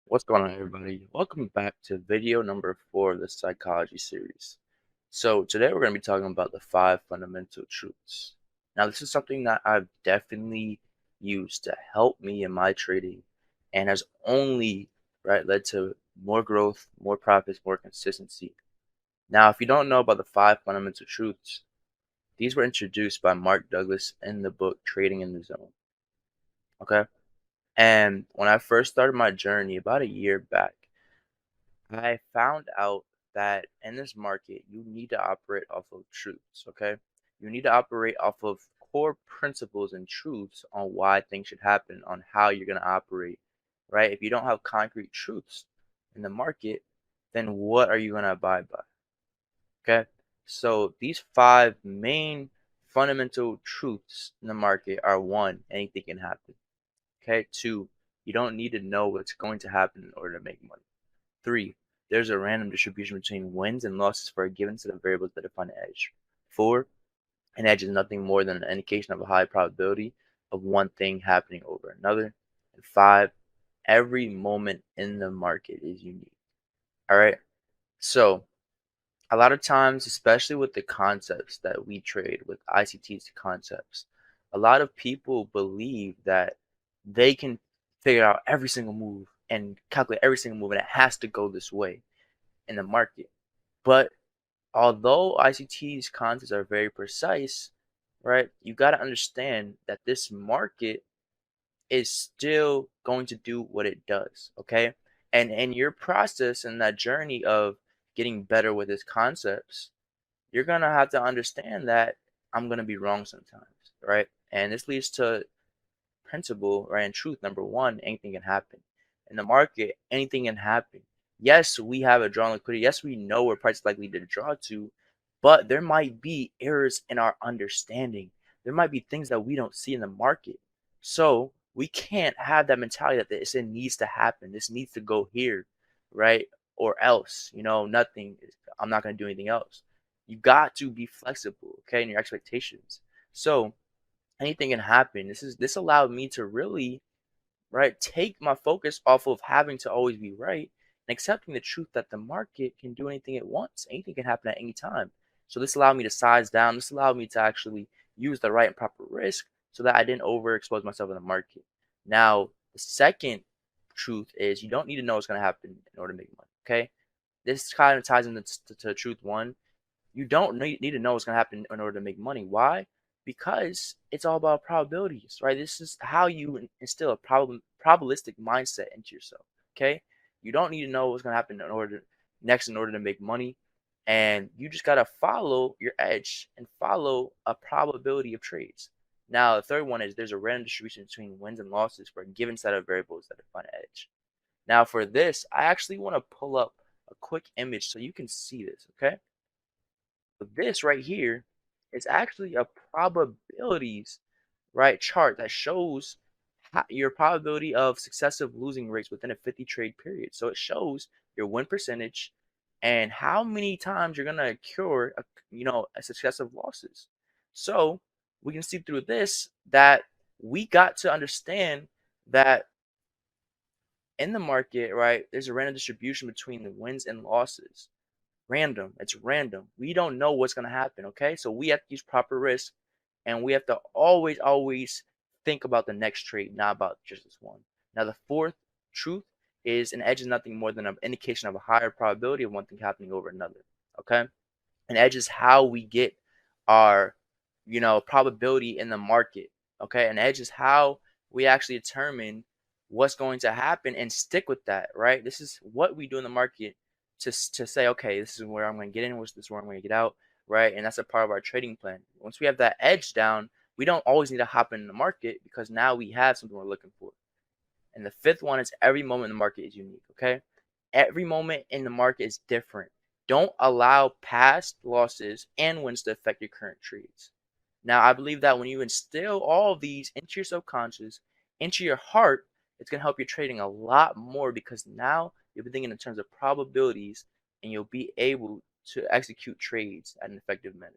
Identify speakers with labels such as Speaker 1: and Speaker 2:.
Speaker 1: What's going on, everybody? Welcome back to video number 4 of the psychology series. So, today we're going to be talking about the 5 fundamental truths. Now, this is something that I've definitely used to help me in my trading and has only led to more growth, more profits, more consistency. Now, if you don't know about the 5 fundamental truths, these were introduced by Mark Douglas in the book Trading in the Zone. Okay? And when I first started my journey about a year back, I found out that in this market, you need to operate off of truths, okay? You need to operate off of core principles and truths on why things should happen, on how you're going to operate, right? If you don't have concrete truths in the market, then what are you going to abide by, okay? So these 5 main fundamental truths in the market are: one, anything can happen, okay? Two, you don't need to know what's going to happen in order to make money. 3. There's a random distribution between wins and losses for a given set of variables that define an edge. 4. An edge is nothing more than an indication of a high probability of one thing happening over another. And 5. Every moment in the market is unique. All right. So, a lot of times, especially with the concepts that we trade, with ICT's concepts, a lot of people believe that they can figure out every single move and calculate every single move, and it has to go this way in the market. But although ICT's concepts are very precise, right, you got to understand that this market is still going to do what it does, okay? And in your process and that journey of getting better with its concepts, you're going to have to understand that I'm going to be wrong sometimes, right? And this leads to principle, right, and truth number one: anything can happen. In the market, anything can happen. Yes, we have a drawn liquidity. Yes, we know where price is likely to draw to, but there might be errors in our understanding. There might be things that we don't see in the market. So we can't have that mentality that this needs to happen. This needs to go here, right? Or else, nothing. I'm not going to do anything else. You got to be flexible, okay, in your expectations. So anything can happen. This allowed me to really, right, take my focus off of having to always be right and accepting the truth that the market can do anything it wants. Anything can happen at any time. So this allowed me to size down. This allowed me to actually use the right and proper risk so that I didn't overexpose myself in the market. Now, the second truth is you don't need to know what's going to happen in order to make money. Okay, this kind of ties into to truth one. You don't need to know what's going to happen in order to make money. Why? Because it's all about probabilities, right? This is how you instill a probabilistic mindset into yourself. Okay, you don't need to know what's going to happen in order to make money, and you just gotta follow your edge and follow a probability of trades. Now, the third one is there's a random distribution between wins and losses for a given set of variables that define an edge. Now, for this, I actually want to pull up a quick image so you can see this. Okay. But this right here is actually a probabilities, right, chart that shows your probability of successive losing rates within a 50 trade period. So it shows your win percentage and how many times you're going to incur a successive losses. So we can see through this that we got to understand that in the market, right, there's a random distribution between the wins and losses. Random. It's random. We don't know what's going to happen. Okay. So we have to use proper risk, and we have to always think about the next trade, not about just this one. Now, the fourth truth is an edge is nothing more than an indication of a higher probability of one thing happening over another. Okay. An edge is how we get our, probability in the market. Okay. An edge is how we actually determine what's going to happen and stick with that, right? This is what we do in the market to say, okay, this is where I'm going to get in, this is where I'm going to get out, right? And that's a part of our trading plan. Once we have that edge down, we don't always need to hop in the market because now we have something we're looking for. And the fifth one is every moment in the market is unique, okay? Every moment in the market is different. Don't allow past losses and wins to affect your current trades. Now, I believe that when you instill all of these into your subconscious, into your heart, it's going to help your trading a lot more because now you'll be thinking in terms of probabilities and you'll be able to execute trades at an effective manner.